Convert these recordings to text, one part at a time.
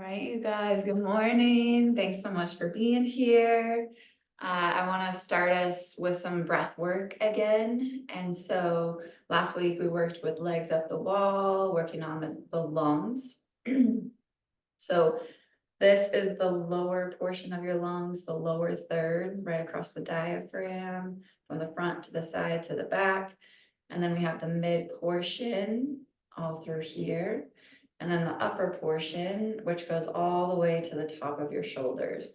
right, you guys, good morning. Thanks so much for being here. I want to start us with some breath work again. And so last week we worked with legs up the wall, working on the lungs. So this is the lower portion of your lungs, the lower third, right across the diaphragm, from the front to the side to the back. And then we have the mid portion all through here. And then the upper portion, which goes all the way to the top of your shoulders.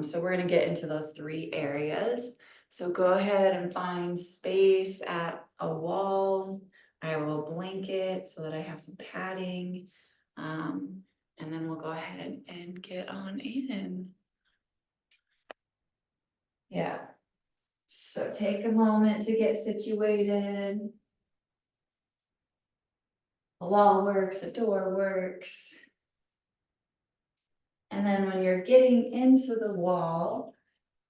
So we're gonna get into those three areas. So go ahead and find space at a wall. I will blanket so that I have some padding. And then we'll go ahead and get on in. Yeah. So take a moment to get situated. A wall works, a door works. And then when you're getting into the wall,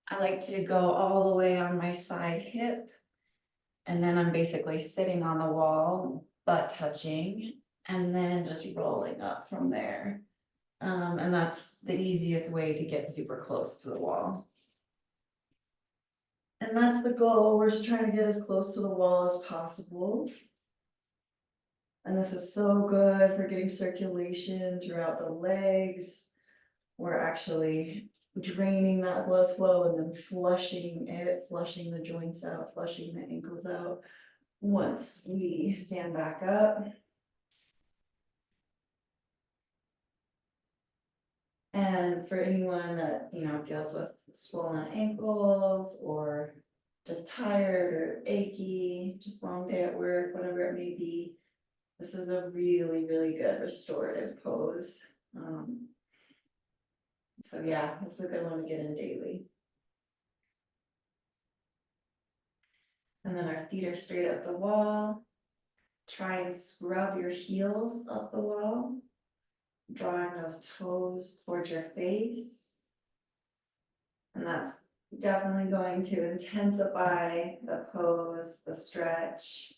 I like to go all the way on my side hip. And then I'm basically sitting on the wall, butt touching, and then just rolling up from there. And that's the easiest way to get super close to the wall. And that's the goal. We're just trying to get as close to the wall as possible. And this is so good for getting circulation throughout the legs. We're actually draining that blood flow and then flushing it, flushing the joints out, flushing the ankles out once we stand back up. And for anyone that, deals with swollen ankles or just tired or achy, just long day at work, whatever it may be, this is a really, really good restorative pose. So yeah, it's a good one to get in daily. And then our feet are straight up the wall. Try and scrub your heels up the wall, drawing those toes towards your face. And that's definitely going to intensify the pose, the stretch.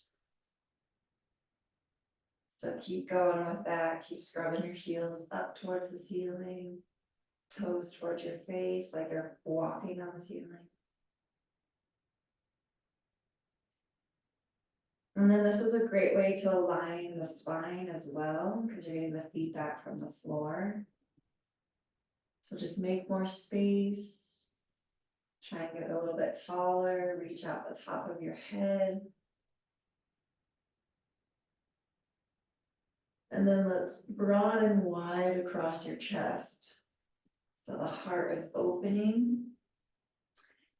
So keep going with that. Keep scrubbing your heels up towards the ceiling, toes towards your face, like you're walking on the ceiling. And then this is a great way to align the spine as well, because you're getting the feedback from the floor. So just make more space. Try and get a little bit taller, reach out the top of your head. And then let's broaden wide across your chest. So the heart is opening.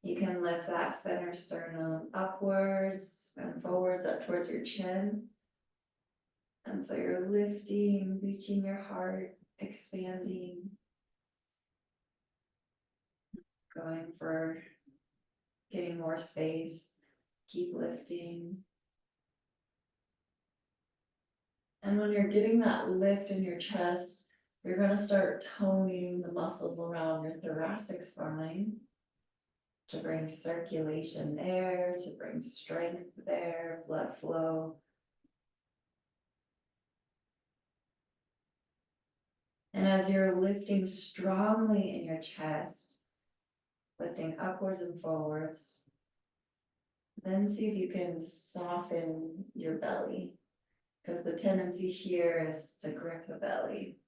You can lift that center sternum upwards and forwards up towards your chin. And so you're lifting, reaching your heart, expanding, going for getting more space. Keep lifting. And when you're getting that lift in your chest, you're going to start toning the muscles around your thoracic spine to bring circulation there, to bring strength there, blood flow. And as you're lifting strongly in your chest, lifting upwards and forwards, then see if you can soften your belly, because the tendency here is to grip the belly.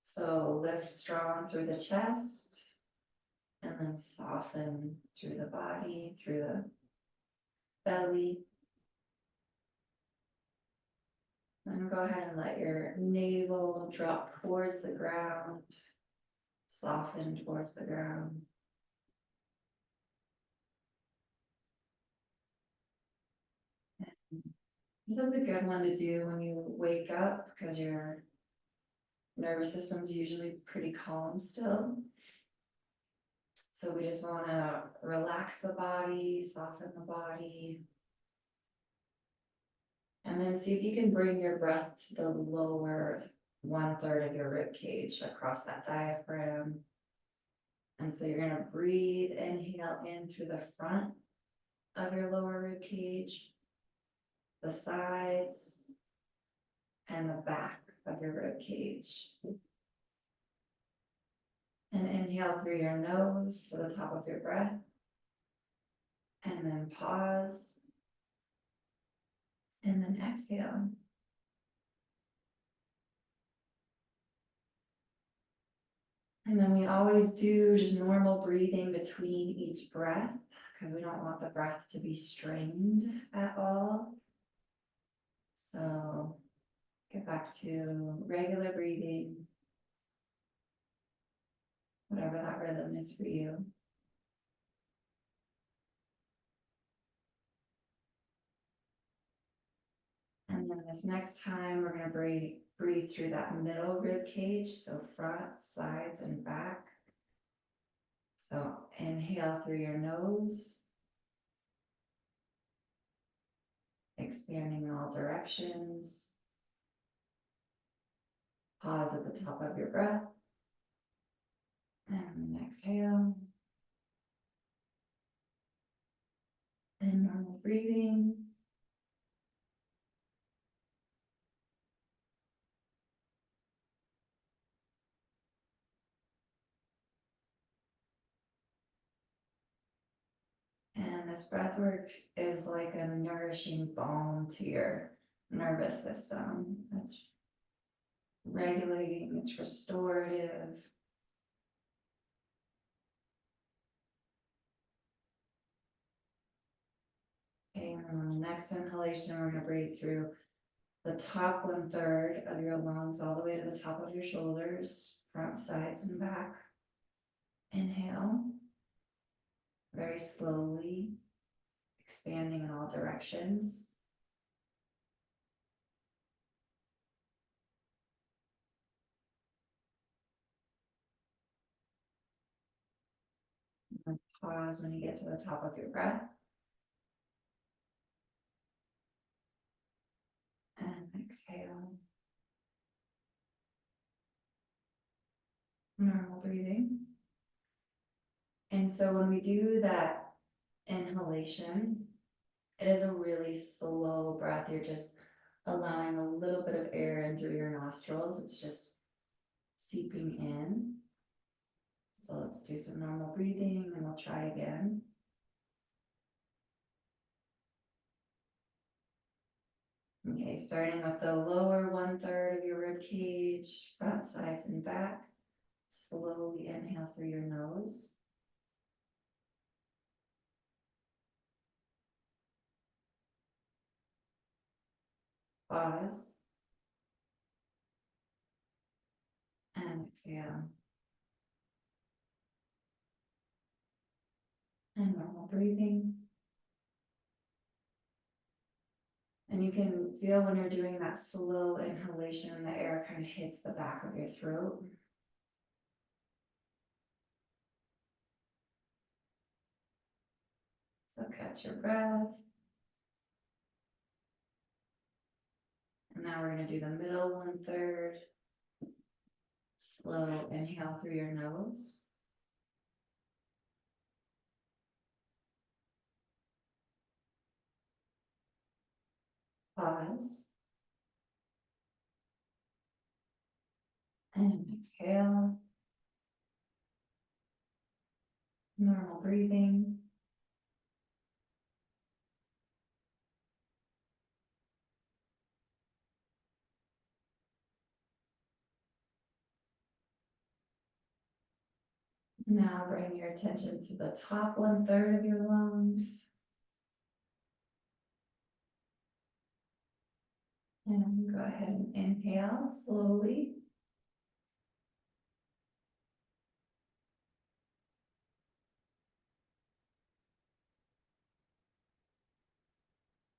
So lift strong through the chest, and then soften through the body, through the belly. Then go ahead and let your navel drop towards the ground, soften towards the ground. This is a good one to do when you wake up, because your nervous system's usually pretty calm still. So we just want to relax the body, soften the body. And then see if you can bring your breath to the lower 1/3 of your rib cage across that diaphragm. And so you're going to breathe, inhale in through the front of your lower rib cage, the sides, and the back of your rib cage. And inhale through your nose to the top of your breath. And then pause. And then exhale. And then we always do just normal breathing between each breath, because we don't want the breath to be strained at all. So get back to regular breathing, whatever that rhythm is for you. And then this next time, we're gonna breathe through that middle rib cage, so front, sides, and back. So inhale through your nose, expanding in all directions. Pause at the top of your breath. And then exhale. And normal breathing. And this breath work is like a nourishing balm to your nervous system. It's regulating, it's restorative. And on the next inhalation, we're going to breathe through the top 1/3 of your lungs, all the way to the top of your shoulders, front, sides, and back. Inhale, very slowly, expanding in all directions. And pause when you get to the top of your breath. And exhale. Normal breathing. And so when we do that inhalation, it is a really slow breath. You're just allowing a little bit of air in through your nostrils. It's just seeping in. So let's do some normal breathing and we'll try again. Okay, starting with the lower 1/3 of your rib cage, front, sides, and back. Slowly inhale through your nose. Pause. And exhale. And normal breathing. And you can feel when you're doing that slow inhalation, the air kind of hits the back of your throat. So catch your breath. And now we're going to do the middle 1/3. Slow inhale through your nose. Pause. And exhale. Normal breathing. Now bring your attention to the top 1/3 of your lungs. And go ahead and inhale slowly.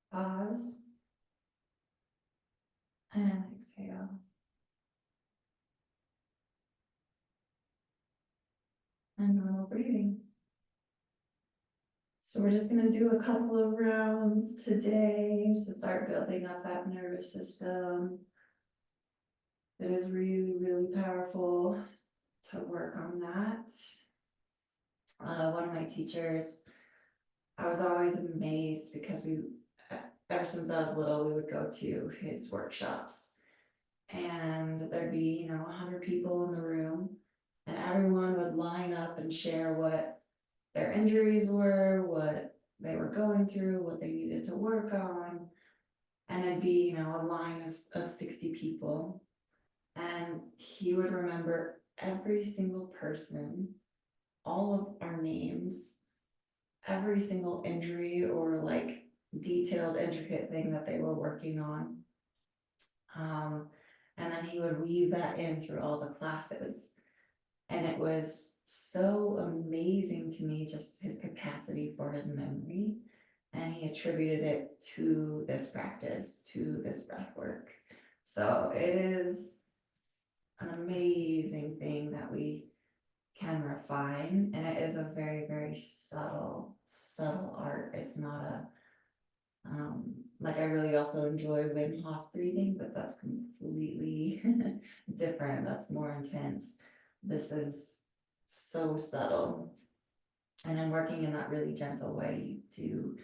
Pause. And exhale. And normal breathing. So we're just going to do a couple of rounds today to start building up that nervous system. It is really, really powerful to work on that. One of my teachers, I was always amazed because ever since I was little, we would go to his workshops. and there'd be, 100 people in the room, and everyone would line up and share what their injuries were, what they were going through, what they needed to work on. And it'd be, a line of 60 people. And he would remember every single person, all of our names, every single injury or like detailed, intricate thing that they were working on. And then he would weave that in through all the classes. And it was so amazing to me, just his capacity for his memory. And he attributed it to this practice, to this breath work. So it is an amazing thing that we can refine. And it is a very, very subtle art. It's not a, like I really also enjoy Wim Hof breathing, but that's completely different. That's more intense. This is so subtle. And in working in that really gentle way, you do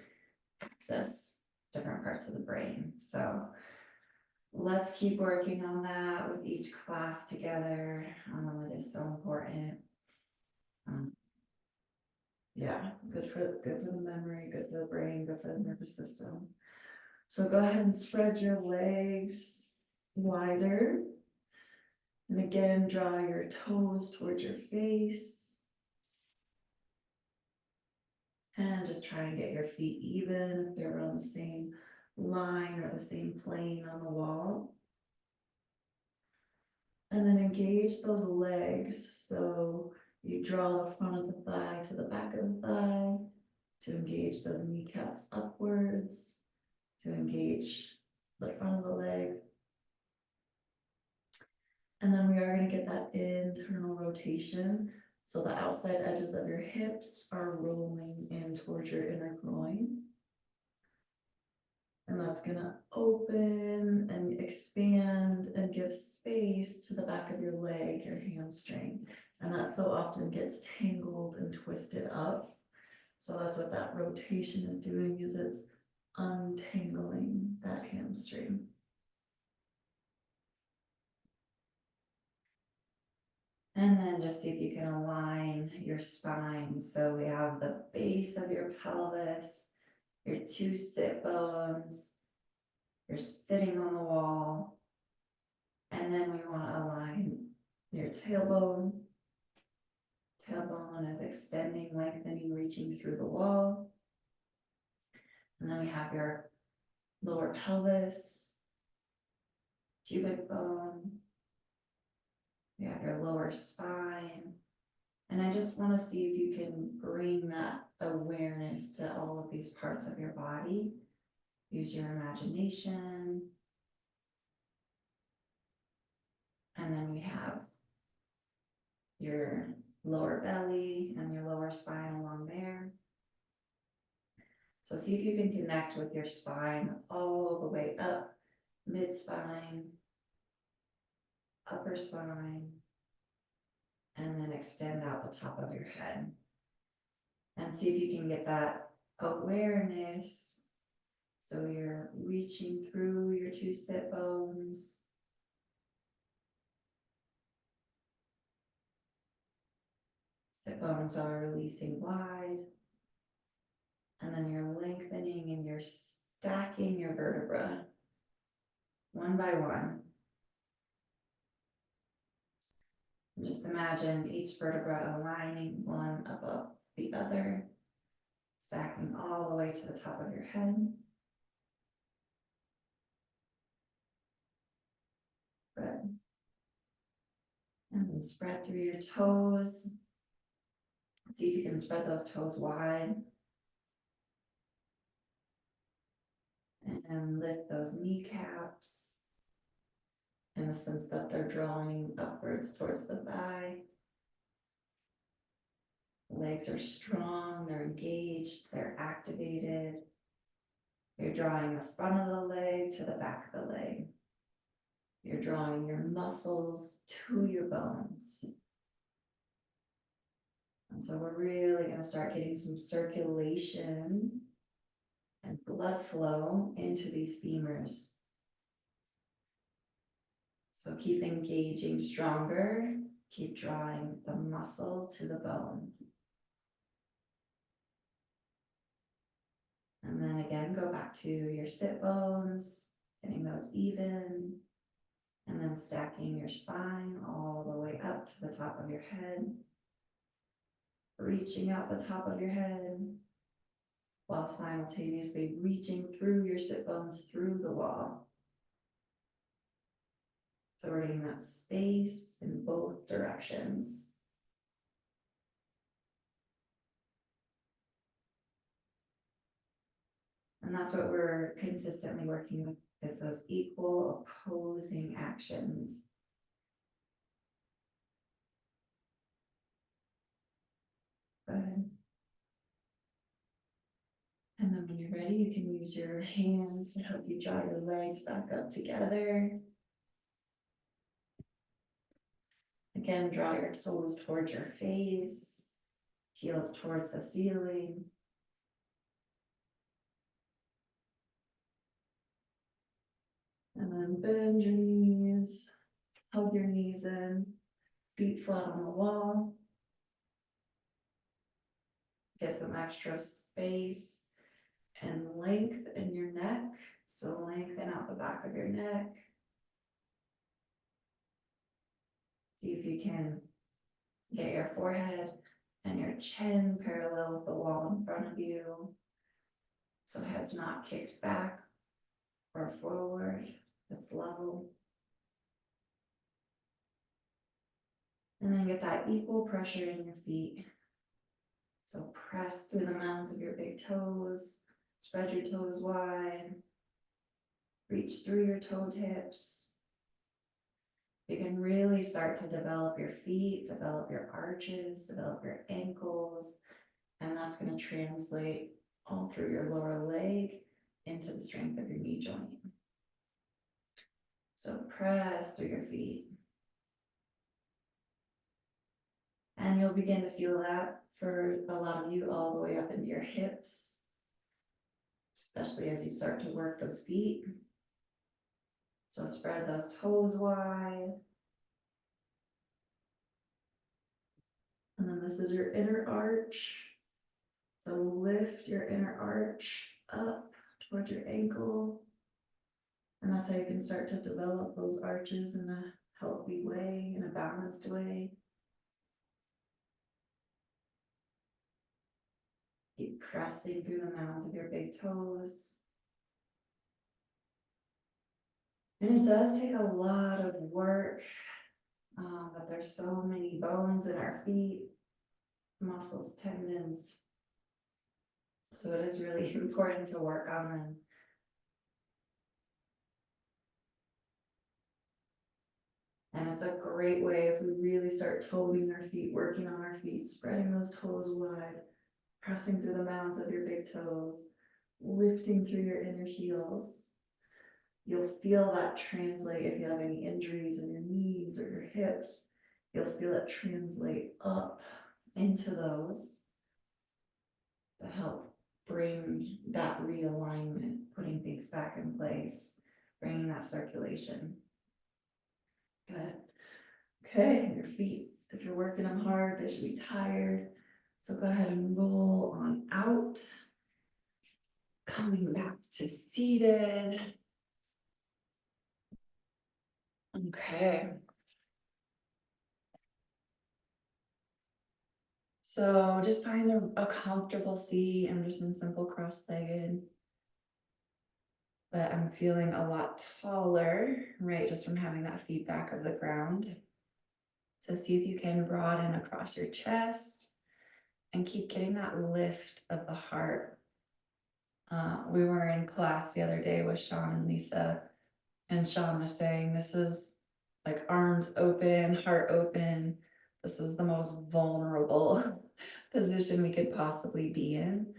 access different parts of the brain. So let's keep working on that with each class together. It is so important. Yeah, good for the memory, good for the brain, good for the nervous system. So go ahead and spread your legs wider. And again, draw your toes towards your face. And just try and get your feet even if they're on the same line or the same plane on the wall. And then engage those legs. So you draw the front of the thigh to the back of the thigh to engage the kneecaps upwards, to engage the front of the leg. And then we are going to get that internal rotation. So the outside edges of your hips are rolling in towards your inner groin. And that's going to open and expand and give space to the back of your leg, your hamstring. And that so often gets tangled and twisted up. So that's what that rotation is doing, is it's untangling that hamstring. And then just see if you can align your spine. So we have the base of your pelvis, your two sit bones, you're sitting on the wall. And then we want to align your tailbone. Tailbone is extending, lengthening, reaching through the wall. And then we have your lower pelvis, pubic bone. You have your lower spine. And I just want to see if you can bring that awareness to all of these parts of your body. Use your imagination. And then we have your lower belly and your lower spine along there. So see if you can connect with your spine all the way up, mid-spine, upper spine, and then extend out the top of your head. And see if you can get that awareness. So you're reaching through your two sit bones. Sit bones are releasing wide. And then you're lengthening and you're stacking your vertebra one by one. And just imagine each vertebra aligning one above the other, stacking all the way to the top of your head. Good. And then spread through your toes. See if you can spread those toes wide. And lift those kneecaps in the sense that they're drawing upwards towards the thigh. Legs are strong, they're engaged, they're activated. You're drawing the front of the leg to the back of the leg. You're drawing your muscles to your bones. And so we're really going to start getting some circulation and blood flow into these femurs. So keep engaging stronger, keep drawing the muscle to the bone. And then again, go back to your sit bones, getting those even, and then stacking your spine all the way up to the top of your head, reaching out the top of your head, while simultaneously reaching through your sit bones through the wall. So we're getting that space in both directions. And that's what we're consistently working with, is those equal opposing actions. Good. And then when you're ready, you can use your hands to help you draw your legs back up together. Again, draw your toes towards your face, heels towards the ceiling. And then bend your knees, hug your knees in, feet flat on the wall. Get some extra space and length in your neck. So lengthen out the back of your neck. See if you can get your forehead and your chin parallel with the wall in front of you. So head's not kicked back or forward, it's level. And then get that equal pressure in your feet. So press through the mounds of your big toes, spread your toes wide, reach through your toe tips. You can really start to develop your feet, develop your arches, develop your ankles, and that's going to translate all through your lower leg into the strength of your knee joint. So press through your feet. And you'll begin to feel that for a lot of you all the way up into your hips, especially as you start to work those feet. So spread those toes wide. And then this is your inner arch. So lift your inner arch up towards your ankle. And that's how you can start to develop those arches in a healthy way, in a balanced way. Keep pressing through the mounds of your big toes. And it does take a lot of work, but there's so many bones in our feet, muscles, tendons. So it is really important to work on them. And it's a great way if we really start toning our feet, working on our feet, spreading those toes wide, pressing through the mounds of your big toes, lifting through your inner heels. You'll feel that translate if you have any injuries in your knees or your hips. You'll feel it translate up into those to help bring that realignment, putting things back in place, bringing that circulation. Good. Okay, your feet, if you're working them hard, they should be tired. So go ahead and roll on out. Coming back to seated. Okay. So just find a comfortable seat. I'm just in simple cross-legged. But I'm feeling a lot taller, right? Just from having that feedback of the ground. So see if you can broaden across your chest and keep getting that lift of the heart. We were in class the other day with Sean and Lisa, and Sean was saying this is like arms open, heart open. This is the most vulnerable position we could possibly be in.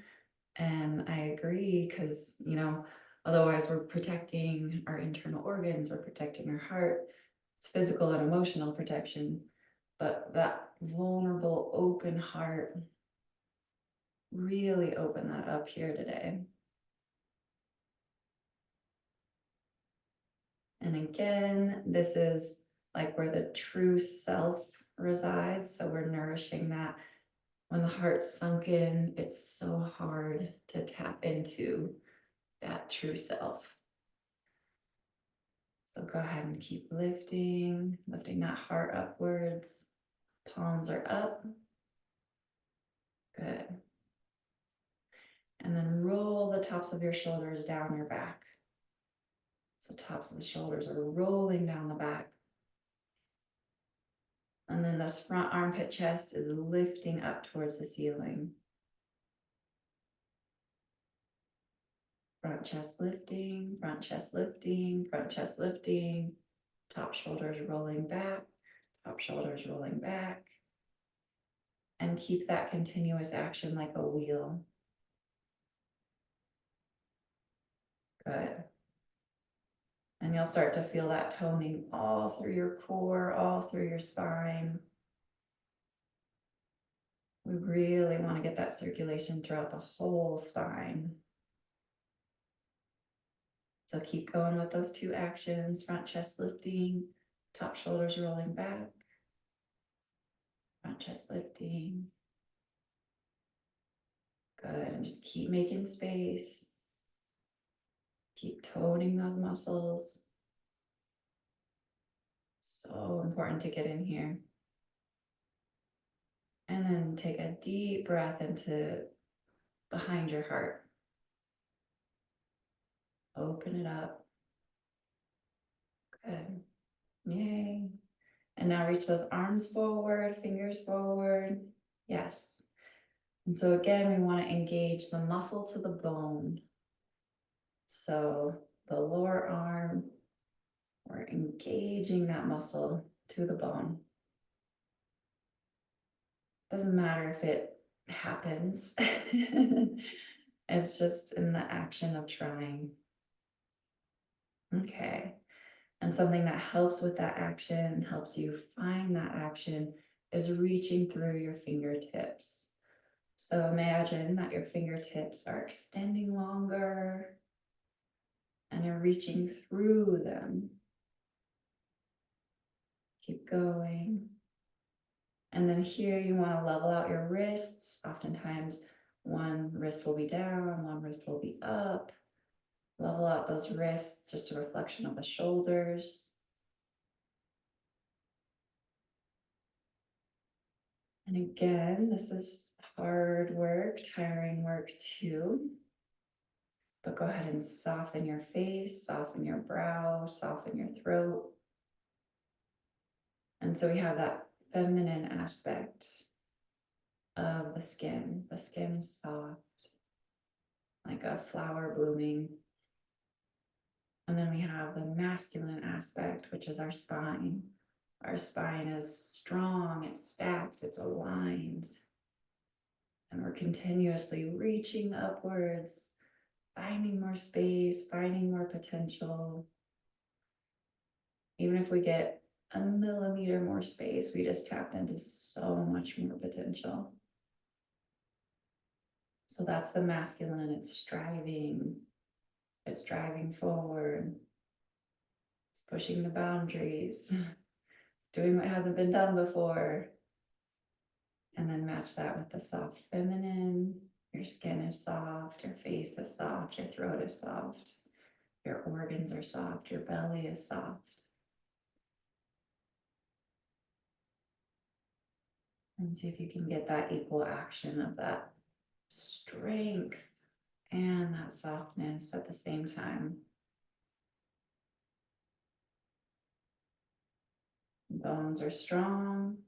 And I agree, because, you know, otherwise we're protecting our internal organs, we're protecting our heart. It's physical and emotional protection, but that vulnerable, open heart, really open that up here today. And again, this is like where the true self resides. So we're nourishing that. When the heart's sunk in, it's so hard to tap into that true self. So go ahead and keep lifting that heart upwards. Palms are up. Good. And then roll the tops of your shoulders down your back. So tops of the shoulders are rolling down the back. And then this front armpit chest is lifting up towards the ceiling. Front chest lifting, front chest lifting, front chest lifting. Top shoulders rolling back, top shoulders rolling back. And keep that continuous action like a wheel. Good. And you'll start to feel that toning all through your core, all through your spine. We really want to get that circulation throughout the whole spine. So keep going with those two actions, front chest lifting, top shoulders rolling back, front chest lifting. Good, and just keep making space. Keep toning those muscles. So important to get in here. And then take a deep breath into behind your heart. Open it up. Good. Yay. And now reach those arms forward, fingers forward. Yes. And so again, we want to engage the muscle to the bone. So the lower arm, we're engaging that muscle to the bone. Doesn't matter if it happens. It's just in the action of trying. Okay. And something that helps with that action, helps you find that action, is reaching through your fingertips. So imagine that your fingertips are extending longer and you're reaching through them. Keep going. And then here you want to level out your wrists. Oftentimes one wrist will be down, one wrist will be up. Level out those wrists, just a reflection of the shoulders. And again, this is hard work, tiring work too. But go ahead and soften your face, soften your brow, soften your throat. And so we have that feminine aspect of the skin. The skin is soft, like a flower blooming. And then we have the masculine aspect, which is our spine. Our spine is strong, it's stacked, it's aligned. And we're continuously reaching upwards, finding more space, finding more potential. Even if we get a millimeter more space, we just tapped into so much more potential. So that's the masculine. It's driving forward, it's pushing the boundaries, it's doing what hasn't been done before. And then match that with the soft feminine. Your skin is soft, your face is soft, your throat is soft, your organs are soft, your belly is soft. And see if you can get that equal action of that strength and that softness at the same time. Bones are strong,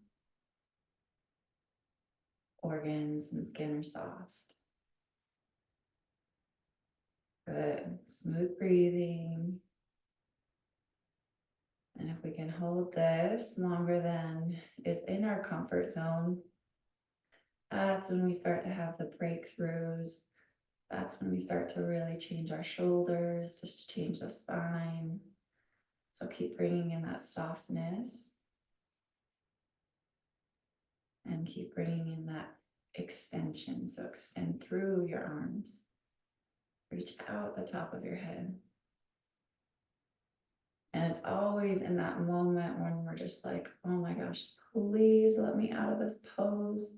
organs and skin are soft. Good, smooth breathing. And if we can hold this longer than is in our comfort zone, that's when we start to have the breakthroughs. That's when we start to really change our shoulders, just change the spine. So keep bringing in that softness. And keep bringing in that extension. So extend through your arms. Reach out the top of your head. And it's always in that moment when we're just like, oh my gosh, please let me out of this pose.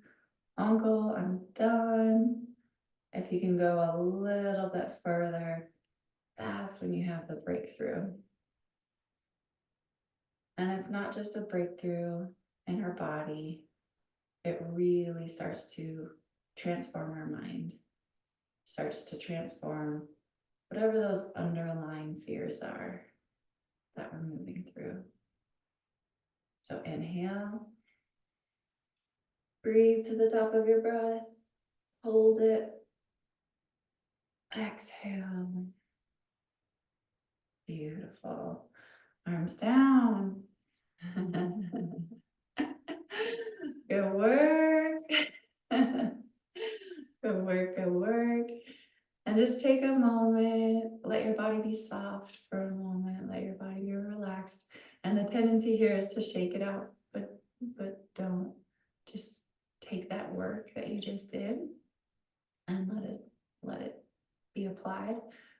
Uncle, I'm done. If you can go a little bit further, that's when you have the breakthrough. And it's not just a breakthrough in her body, it really starts to transform our mind, starts to transform whatever those underlying fears are that we're moving through. So inhale, breathe to the top of your breath, hold it, exhale. Beautiful. Arms down. Good work. Good work, good work. And just take a moment, let your body be soft for a moment, let your body be relaxed. And the tendency here is to shake it out, but don't. Just take that work that you just did and let it be applied.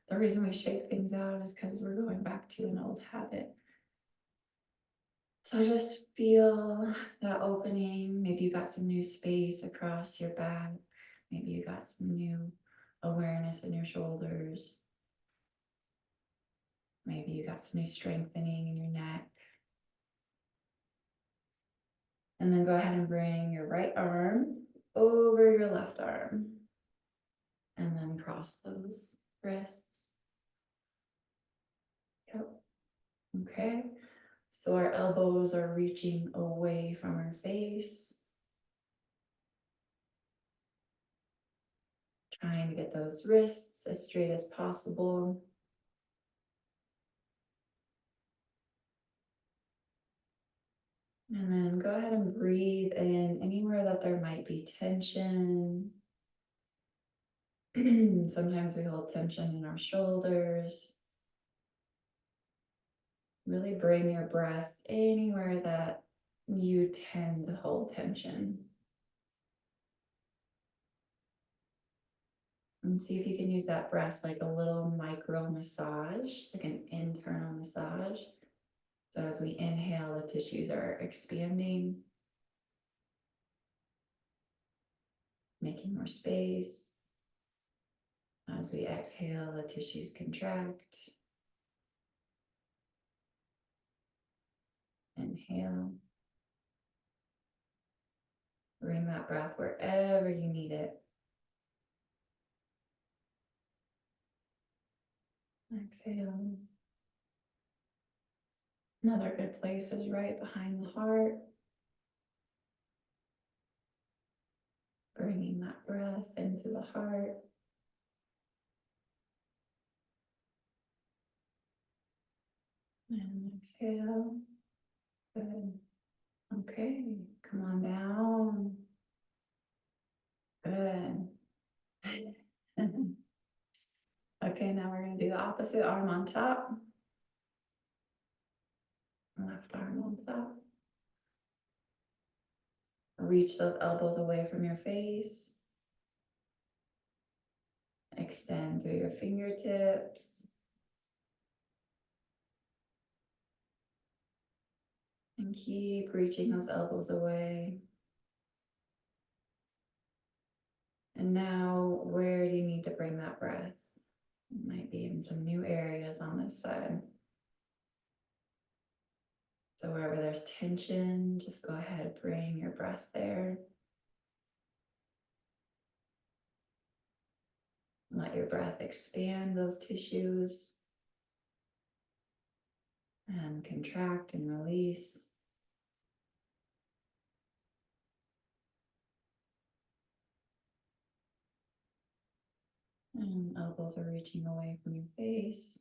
The reason we shake things out is because we're going back to an old habit. So just feel that opening. Maybe you got some new space across your back. Maybe you got some new awareness in your shoulders. Maybe you got some new strengthening in your neck. And then go ahead and bring your right arm over your left arm. And then cross those wrists. Yep. Okay. So our elbows are reaching away from our face. Trying to get those wrists as straight as possible. And then go ahead and breathe in anywhere that there might be tension. Sometimes we hold tension in our shoulders. Really bring your breath anywhere that you tend to hold tension. And see if you can use that breath like a little micro massage, like an internal massage. So as we inhale, the tissues are expanding, making more space. As we exhale, the tissues contract. Inhale. Bring that breath wherever you need it. Exhale. Another good place is right behind the heart. Bringing that breath into the heart. And exhale. Good. Okay, come on down. Good. Okay, now we're going to do the opposite arm on top. Left arm on top. Reach those elbows away from your face. Extend through your fingertips. And keep reaching those elbows away. And now, where do you need to bring that breath? It might be in some new areas on this side. So wherever there's tension, just go ahead, bring your breath there. Let your breath expand those tissues and contract and release. And elbows are reaching away from your face.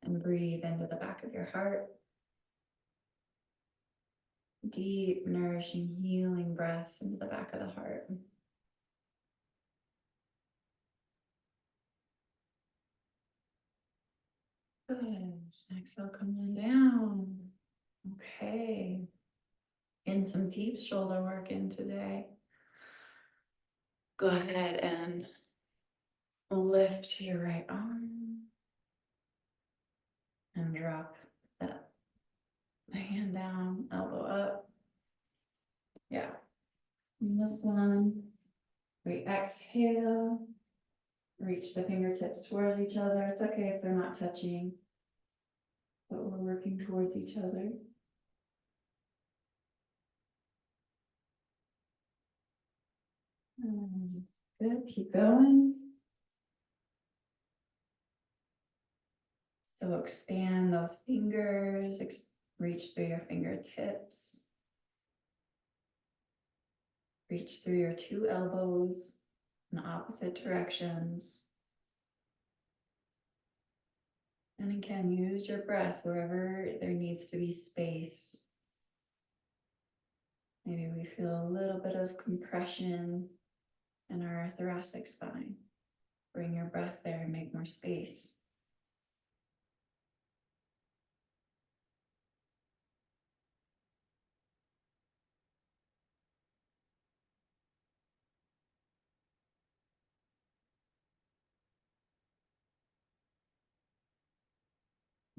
And breathe into the back of your heart. Deep, nourishing, healing breaths into the back of the heart. Good. Exhale, come on down. Okay. Getting some deep shoulder work in today. Go ahead and lift your right arm. and drop that hand down, elbow up. Yeah. And this one, we exhale, reach the fingertips towards each other. It's okay if they're not touching, but we're working towards each other. Good, keep going. So expand those fingers, reach through your fingertips. Reach through your two elbows in opposite directions. And again, use your breath wherever there needs to be space. Maybe we feel a little bit of compression in our thoracic spine. Bring your breath there and make more space.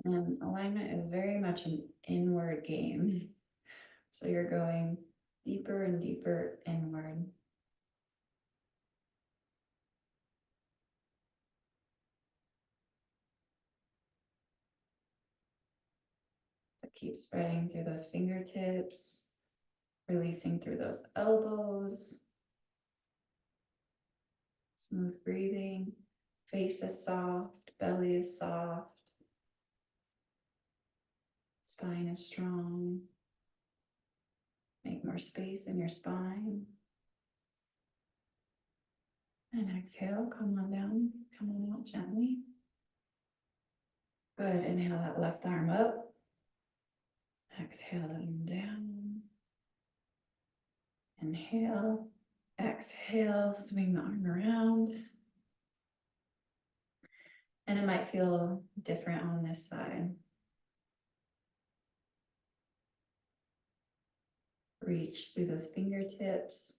And alignment is very much an inward game. So you're going deeper and deeper inward. So keep spreading through those fingertips, releasing through those elbows. Smooth breathing, face is soft, belly is soft, spine is strong. Make more space in your spine. And exhale, come on down, come on out gently. Good, inhale that left arm up. Exhale that arm down. Inhale, exhale, swing the arm around. And it might feel different on this side. Reach through those fingertips.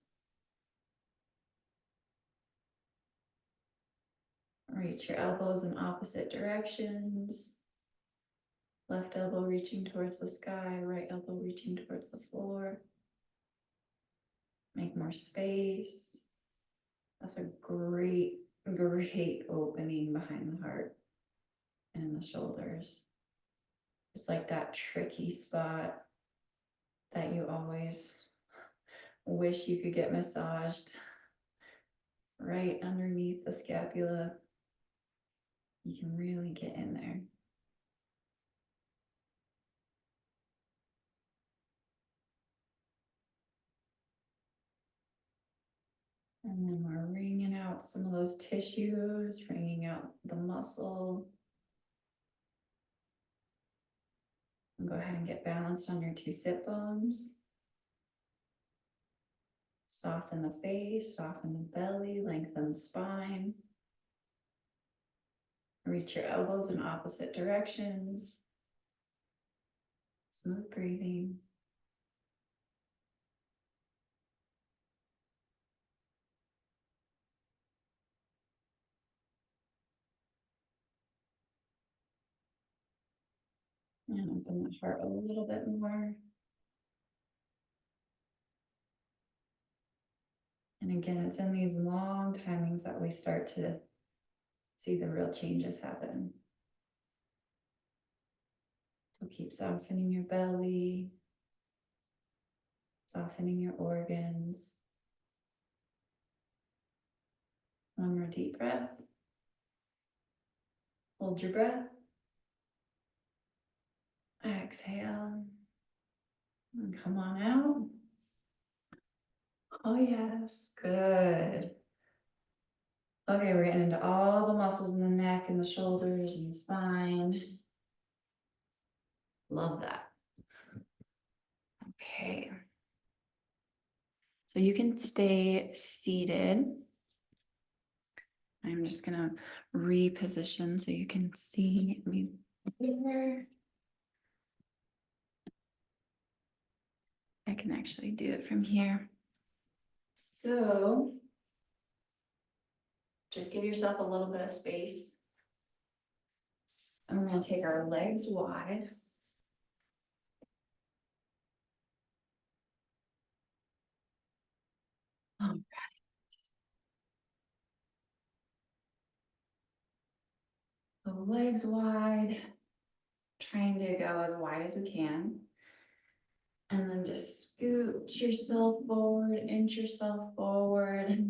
Reach your elbows in opposite directions. Left elbow reaching towards the sky, right elbow reaching towards the floor. Make more space. That's a great opening behind the heart and the shoulders. It's like that tricky spot that you always wish you could get massaged. Right underneath the scapula. You can really get in there. And then we're wringing out some of those tissues, wringing out the muscle. And go ahead and get balanced on your two sit bones. Soften the face, soften the belly, lengthen the spine. Reach your elbows in opposite directions. Smooth breathing. And open the heart a little bit more. And again, it's in these long timings that we start to see the real changes happen. So keep softening your belly, softening your organs. One more deep breath. Hold your breath. Exhale. And come on out. Oh yes, good. Okay, we're getting into all the muscles in the neck and the shoulders and the spine. Love that. Okay. So you can stay seated. I'm just gonna reposition so you can see me here. I can actually do it from here. So just give yourself a little bit of space. And we're gonna take our legs wide. All the legs wide, trying to go as wide as we can. And then just scoot yourself forward, inch yourself forward.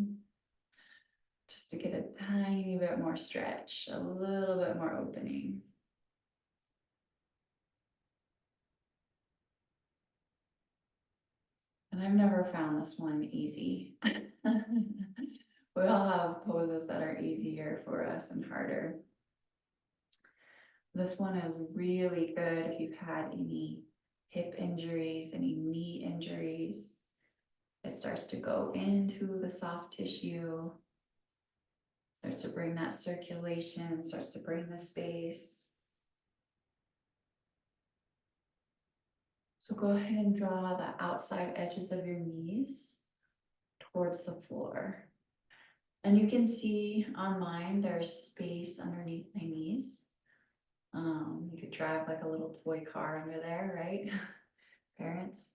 Just to get a tiny bit more stretch, a little bit more opening. And I've never found this one easy. We all have poses that are easier for us and harder. This one is really good if you've had any hip injuries, any knee injuries. It starts to go into the soft tissue, starts to bring that circulation, starts to bring the space. So go ahead and draw the outside edges of your knees towards the floor. And you can see on mine, there's space underneath my knees. You could drive like a little toy car under there, right? Parents.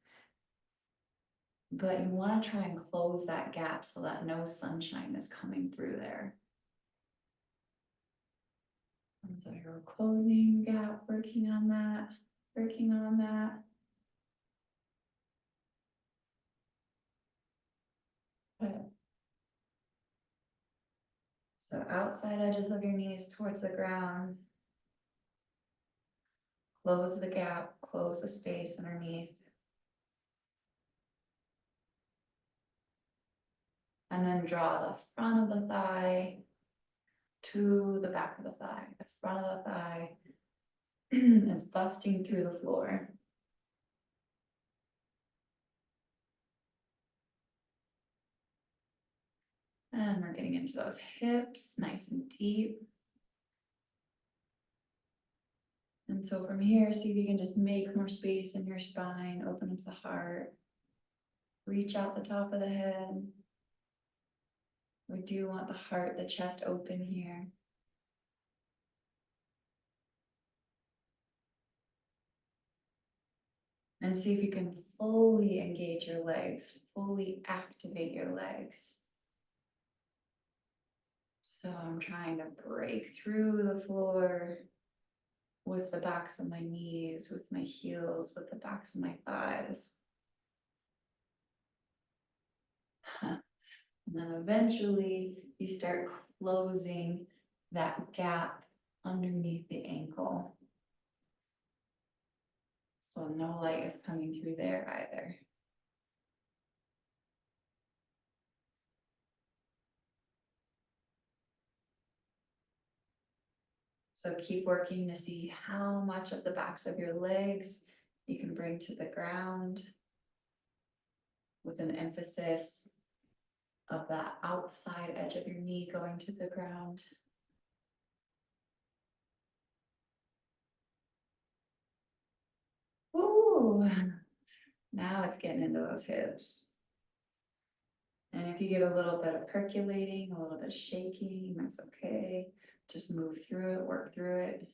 But you want to try and close that gap so that no sunshine is coming through there. And so you're closing gap, working on that, working on that. Good. So outside edges of your knees towards the ground. Close the gap, close the space underneath. And then draw the front of the thigh to the back of the thigh. The front of the thigh is busting through the floor. And we're getting into those hips, nice and deep. And so from here, see if you can just make more space in your spine, open up the heart, reach out the top of the head. We do want the heart, the chest open here. And see if you can fully engage your legs, fully activate your legs. So I'm trying to break through the floor with the backs of my knees, with my heels, with the backs of my thighs. And then eventually you start closing that gap underneath the ankle. So no light is coming through there either. So keep working to see how much of the backs of your legs you can bring to the ground with an emphasis of that outside edge of your knee going to the ground. Ooh, now it's getting into those hips. And if you get a little bit of percolating, a little bit of shaking, that's okay. Just move through it, work through it.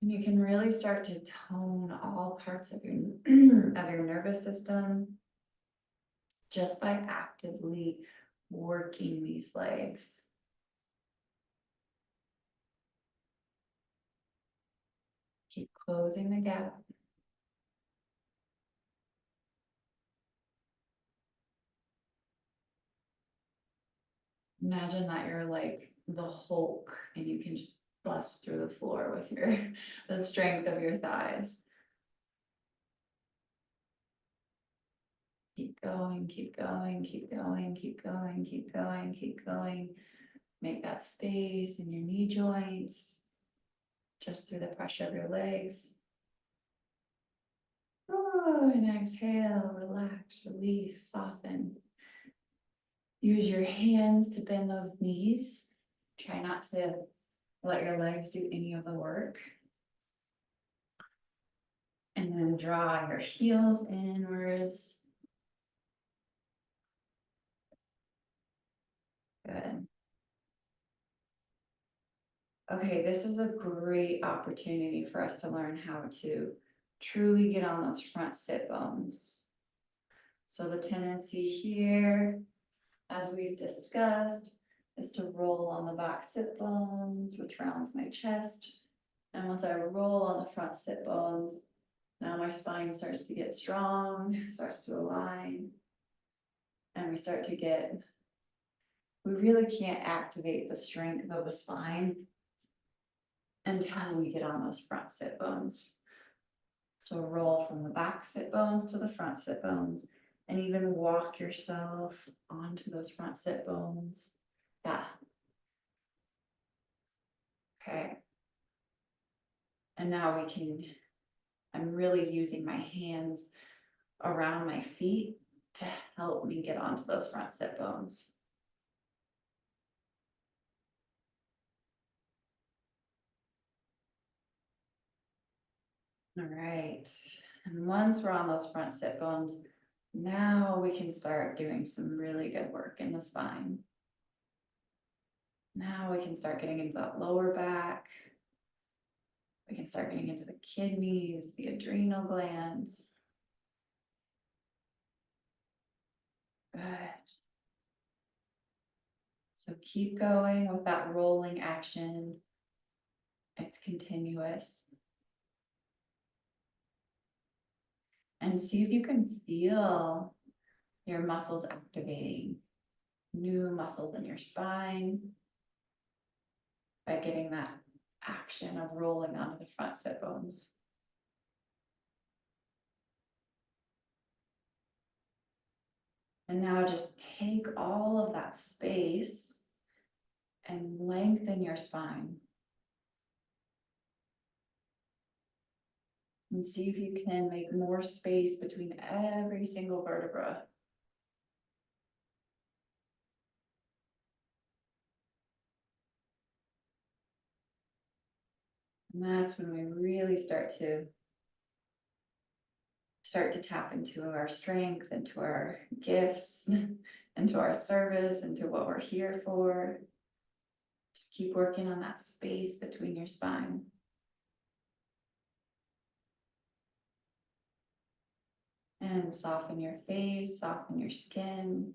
And you can really start to tone all parts of your of your nervous system just by actively working these legs. Keep closing the gap. Imagine that you're like the Hulk and you can just bust through the floor with your the strength of your thighs. Keep going, keep going, keep going, keep going, keep going, keep going. Make that space in your knee joints, just through the pressure of your legs. Oh, and exhale, relax, release, soften. Use your hands to bend those knees. Try not to let your legs do any of the work. And then draw your heels inwards. Okay, this is a great opportunity for us to learn how to truly get on those front sit bones. So the tendency here, as we've discussed, is to roll on the back sit bones, which rounds my chest. And once I roll on the front sit bones, now my spine starts to get strong, starts to align. And we really can't activate the strength of the spine until we get on those front sit bones. So roll from the back sit bones to the front sit bones, and even walk yourself onto those front sit bones. Yeah. Okay. And now I'm really using my hands around my feet to help me get onto those front sit bones. All right. And once we're on those front sit bones, now we can start doing some really good work in the spine. Now we can start getting into that lower back. We can start getting into the kidneys, the adrenal glands. Good. So keep going with that rolling action. It's continuous. And see if you can feel your muscles activating, new muscles in your spine by getting that action of rolling onto the front sit bones. And now just take all of that space and lengthen your spine. And see if you can make more space between every single vertebra. And that's when we really start to tap into our strength, into our gifts, into our service, into what we're here for. Just keep working on that space between your spine. And soften your face, soften your skin.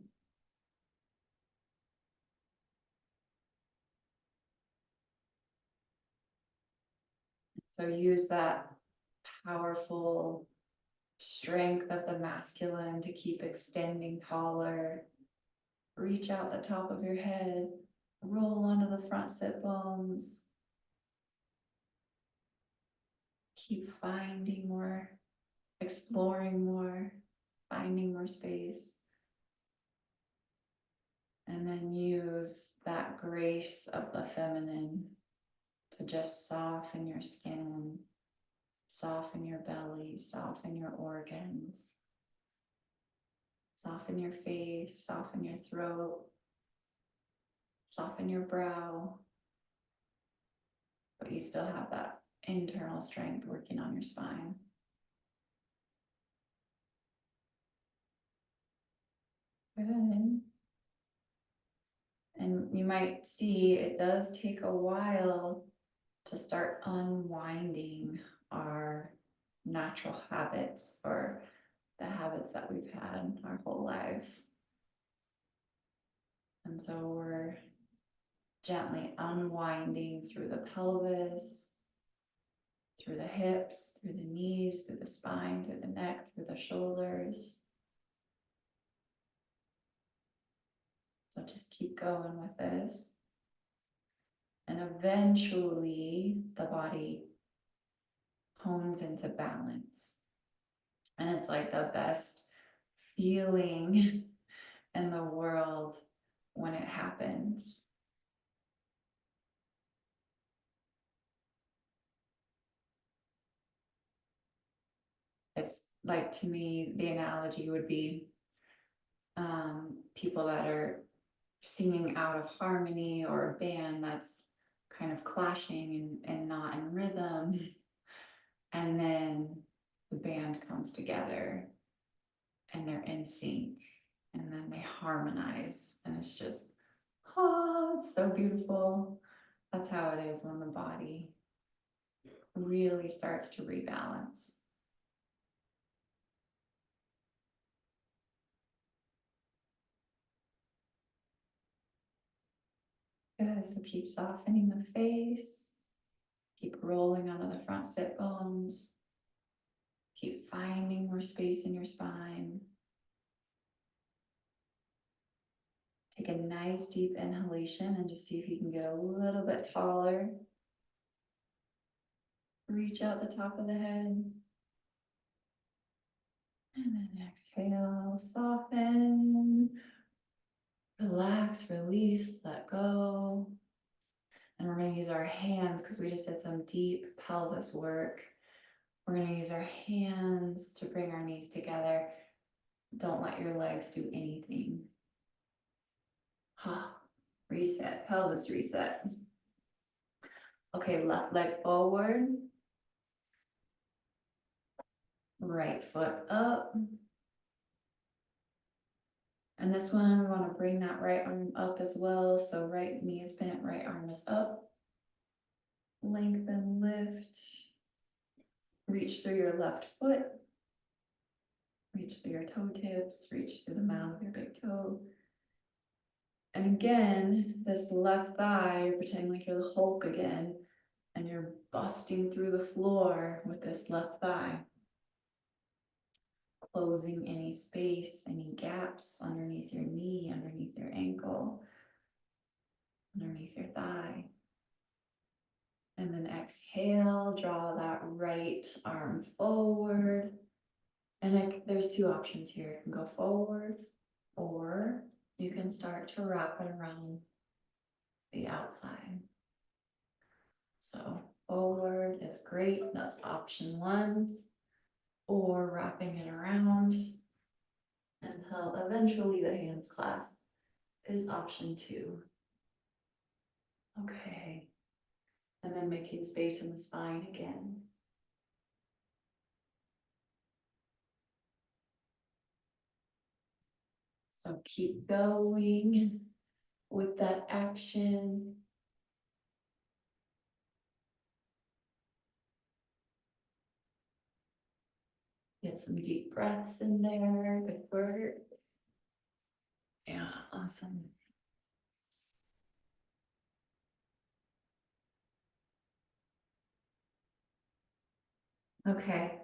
So use that powerful strength of the masculine to keep extending taller. Reach out the top of your head, roll onto the front sit bones. Keep finding more, exploring more, finding more space. And then use that grace of the feminine to just soften your skin, soften your belly, soften your organs, soften your face, soften your throat, soften your brow. But you still have that internal strength working on your spine. Good. And you might see it does take a while to start unwinding our natural habits or the habits that we've had our whole lives. And so we're gently unwinding through the pelvis, through the hips, through the knees, through the spine, through the neck, through the shoulders. So just keep going with this. And eventually the body hones into balance. And it's like the best feeling in the world when it happens. It's like, to me, the analogy would be people that are singing out of harmony, or a band that's kind of clashing and not in rhythm. And then the band comes together and they're in sync and then they harmonize, and it's just, oh, it's so beautiful. That's how it is when the body really starts to rebalance. Good, so keep softening the face. Keep rolling onto the front sit bones. Keep finding more space in your spine. Take a nice deep inhalation and just see if you can get a little bit taller. Reach out the top of the head. And then exhale, soften. Relax, release, let go. And we're going to use our hands because we just did some deep pelvis work. We're going to use our hands to bring our knees together. Don't let your legs do anything. Reset, pelvis reset. Okay, left leg forward. Right foot up. And this one, we want to bring that right arm up as well. So right knee is bent, right arm is up. Lengthen, lift. Reach through your left foot. Reach through your toe tips, reach through the mound of your big toe. And again, this left thigh, you're pretending like you're the Hulk again, and you're busting through the floor with this left thigh. Closing any space, any gaps underneath your knee, underneath your ankle, underneath your thigh. And then exhale, draw that right arm forward. And there's two options here. You can go forward, or you can start to wrap it around the outside. So forward is great. That's option one. Or wrapping it around until eventually the hands clasp is option two. Okay. And then making space in the spine again. So keep going with that action. Get some deep breaths in there. Good work. Yeah, awesome. Okay,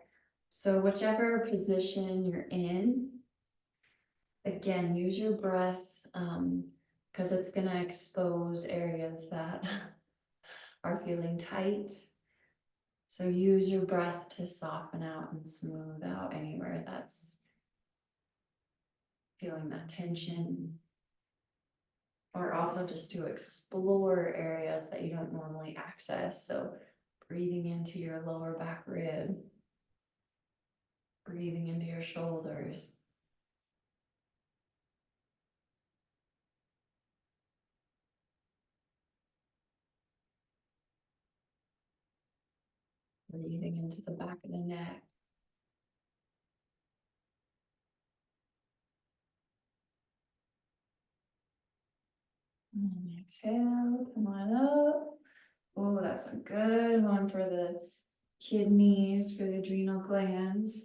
so whichever position you're in, again, use your breath because it's going to expose areas that are feeling tight. So use your breath to soften out and smooth out anywhere that's feeling that tension. Or also just to explore areas that you don't normally access. So breathing into your lower back rib, breathing into your shoulders. Breathing into the back of the neck. And exhale, come on up. Oh, that's a good one for the kidneys, for the adrenal glands.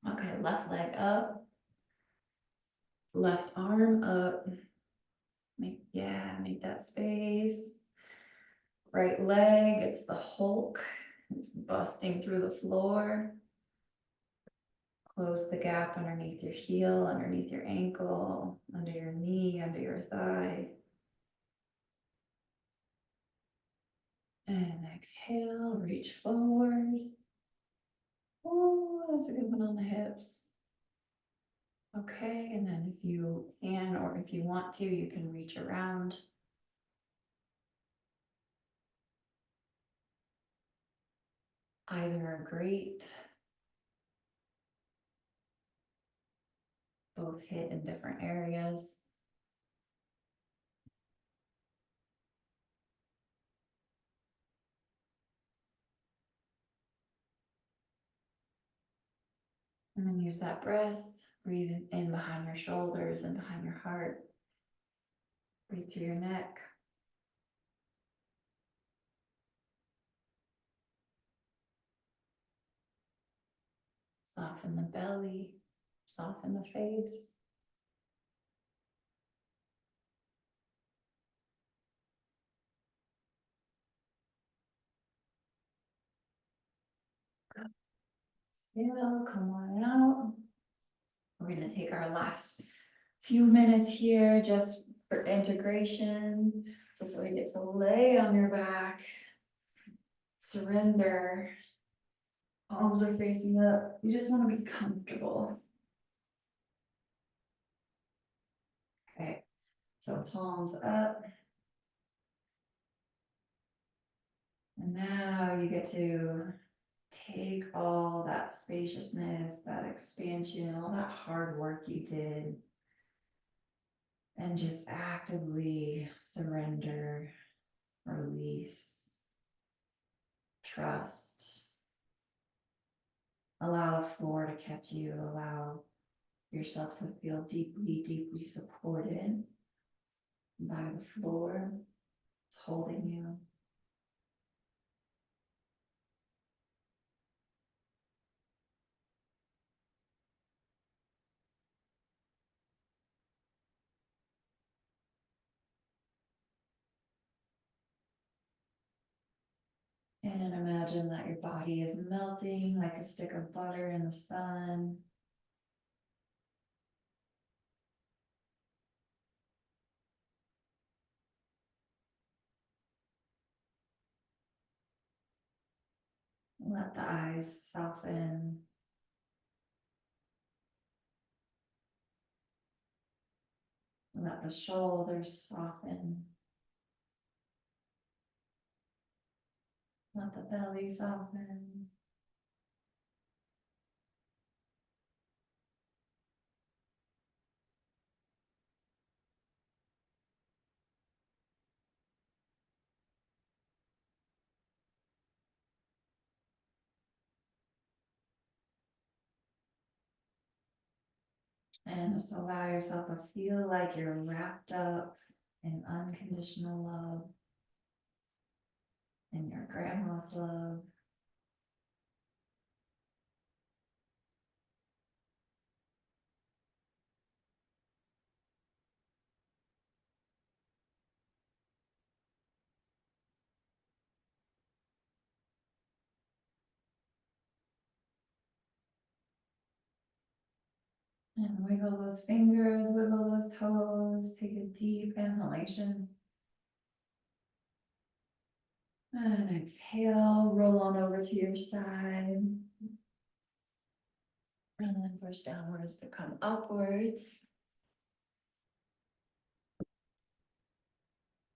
Okay, left leg up. Left arm up. Make that space. Right leg, it's the Hulk. It's busting through the floor. Close the gap underneath your heel, underneath your ankle, under your knee, under your thigh. And exhale, reach forward. Oh, that's a good one on the hips. Okay, and then if you can, or if you want to, you can reach around. Either are great. Both hit in different areas. And then use that breath, breathe in behind your shoulders and behind your heart. Breathe through your neck. Soften the belly, soften the face. Exhale, come on out. We're gonna take our last few minutes here just for integration. So we get to lay on your back. Surrender. Palms are facing up. You just want to be comfortable. Okay, so palms up. And now you get to take all that spaciousness, that expansion, all that hard work you did, and just actively surrender, release, trust. Allow the floor to catch you, allow yourself to feel deeply, deeply supported by the floor. It's holding you. And imagine that your body is melting like a stick of butter in the sun. Let the eyes soften. Let the shoulders soften. Let the belly soften. And just allow yourself to feel like you're wrapped up in unconditional love, in your grandma's love. And wiggle those fingers, wiggle those toes, take a deep inhalation. And exhale, roll on over to your side. And then push downwards to come upwards.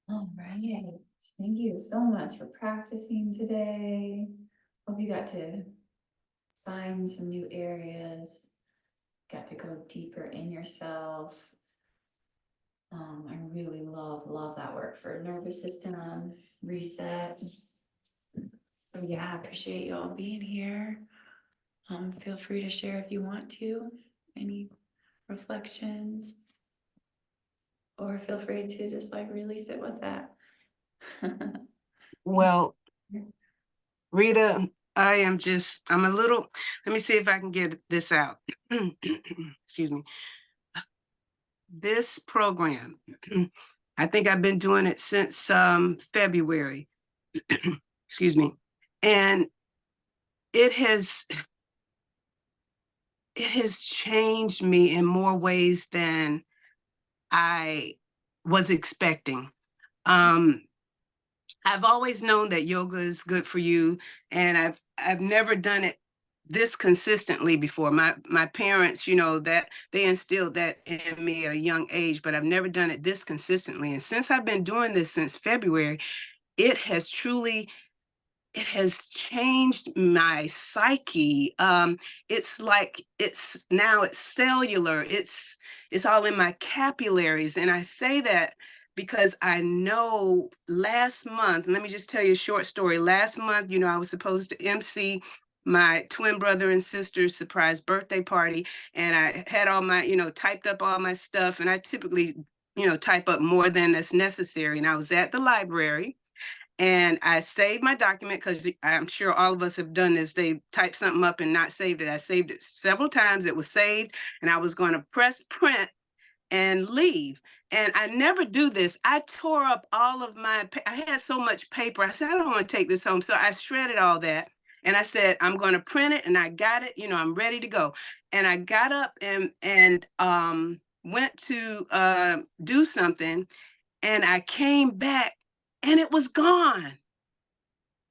All right. Thank you so much for practicing today. Hope you got to find some new areas, got to go deeper in yourself. I really love that work for nervous system reset. So yeah, I appreciate you all being here. Feel free to share if you want to, any reflections, or feel free to just like really sit with that. Well, Rita, I'm a little, let me see if I can get this out. Excuse me. This program, I think I've been doing it since February. Excuse me. And it has changed me in more ways than I was expecting. I've always known that yoga is good for you, and I've never done it this consistently before. My parents, that they instilled that in me at a young age, but I've never done it this consistently. And since I've been doing this since February, it has truly it has changed my psyche. It's like it's cellular. It's all in my capillaries, and I say that because I know last month. Let me just tell you a short story. Last month, I was supposed to MC my twin brother and sister's surprise birthday party, and I had all my, typed up all my stuff, and I typically, type up more than that's necessary. And I was at the library And I saved my document because I'm sure all of us have done this. They typed something up and not saved it. I saved it several times. It was saved, and I was going to press print and leave. And I never do this. I tore up all of I had so much paper. I said, I don't want to take this home. So I shredded all that. And I said, I'm going to print it. And I got it. I'm ready to go. And I got up and went to do something. And I came back and it was gone.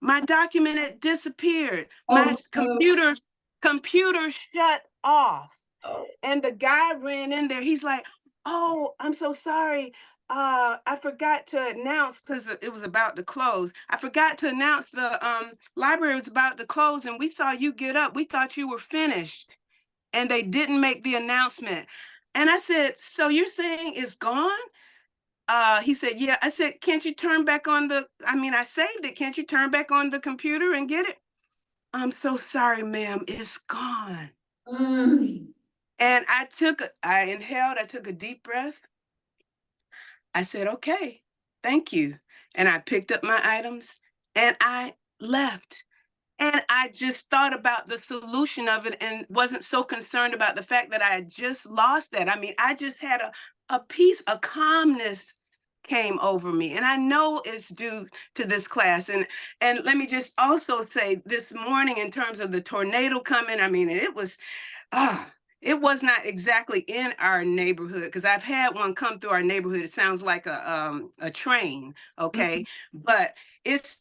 My document had disappeared. My computer shut off. Oh. And the guy ran in there. He's like, "Oh, I'm so sorry. I forgot to announce because it was about to close. I forgot to announce the library was about to close, and we saw you get up. We thought you were finished, and they didn't make the announcement." And I said, "So you're saying it's gone?" He said, "Yeah." I said, "Can't you turn back on I saved it. Can't you turn back on the computer and get it?" "I'm so sorry, ma'am. It's gone." Mm. And I inhaled, I took a deep breath. I said, "Okay, thank you." And I picked up my items and I left. And I just thought about the solution of it and wasn't so concerned about the fact that I had just lost that. I just had a peace, a calmness came over me. And I know it's due to this class. And let me just also say this morning, in terms of the tornado coming, ah, it was not exactly in our neighborhood because I've had one come through our neighborhood. It sounds like a train, okay? But it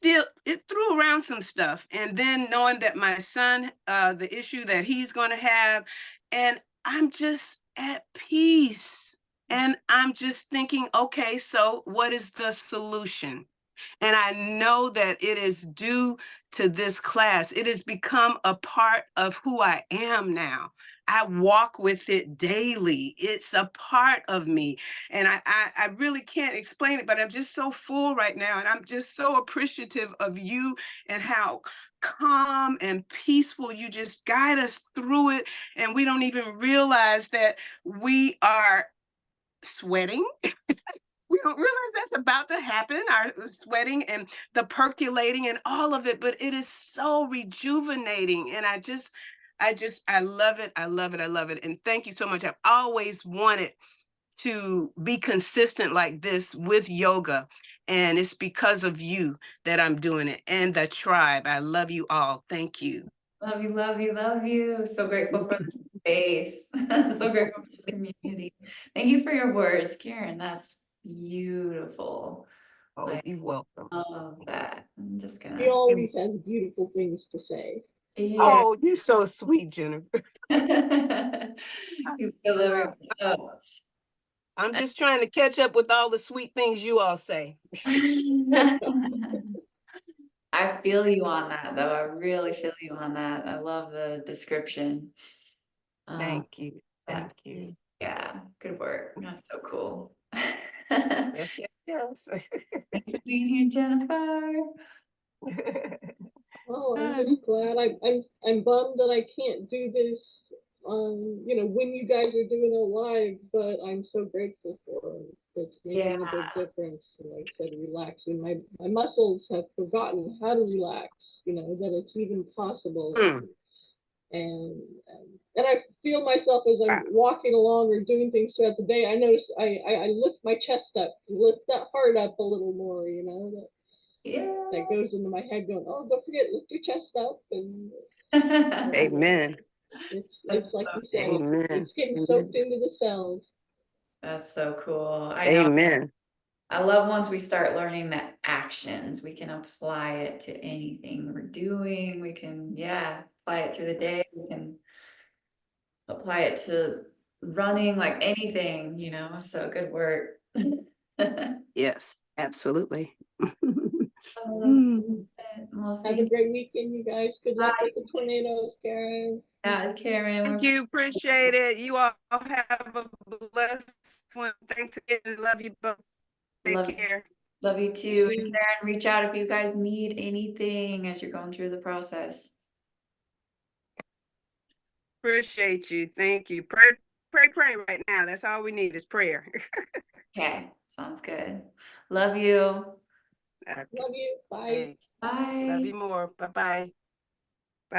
threw around some stuff. And then knowing that my son, the issue that he's going to have, and I'm just at peace. And I'm just thinking, okay, so what is the solution? And I know that it is due to this class. It has become a part of who I am now. I walk with it daily. It's a part of me. And I really can't explain it, but I'm just so full right now. And I'm just so appreciative of you and how calm and peaceful you just guide us through it. And we don't even realize that we are sweating. We don't realize that's about to happen, our sweating and the percolating and all of it, but it is so rejuvenating. And I love it. I love it. I love it. And thank you so much. I've always wanted to be consistent like this with yoga. And it's because of you that I'm doing it and the tribe. I love you all. Thank you. Love you, love you, love you. So grateful for this space. So grateful for this community. Thank you for your words, Karen. That's beautiful. Oh, you're welcome. Love that. I'm just He gonna. always has beautiful things to say. Yeah. Oh, you're so sweet, Jennifer. He's delivering. Oh. I'm just trying to catch up with all the sweet things you all say. I feel you on that, though. I really feel you on that. I love the description. Thank you. Thank you. Yeah, good work. That's so cool. Yes, yes, Thanks for being here, Jennifer. Oh, I'm just glad. I'm bummed that I can't do this when you guys are doing it live, but I'm so grateful for it. It's making a big difference. Like I said, relaxing. My muscles have forgotten how to relax, that it's even possible. And I feel myself as I'm walking along or doing things throughout the day. I notice I lift my chest up, lift that heart up a little more, that goes into my head going, oh, don't forget, lift your chest up. And Amen. It's like you said, Amen. it's getting soaked into the cells. That's so cool. I know. Amen. I love once we start learning the actions, we can apply it to anything we're doing. We can, apply it through the day. We can apply it to running, like anything, so good work. Yes, absolutely. Well, Have a great weekend, you guys. Good luck with the tornadoes, Karen. Karen. Thank you. Appreciate it. You all have a blessed one. Thanks again. Love you both. Take care. Love you too. And Karen, reach out if you guys need anything as you're going through the process. Appreciate you. Thank you. Pray right now. That's all we need is prayer. Okay, sounds good. Love you. Okay. Love you. Bye. Love Bye. you more. Bye-bye.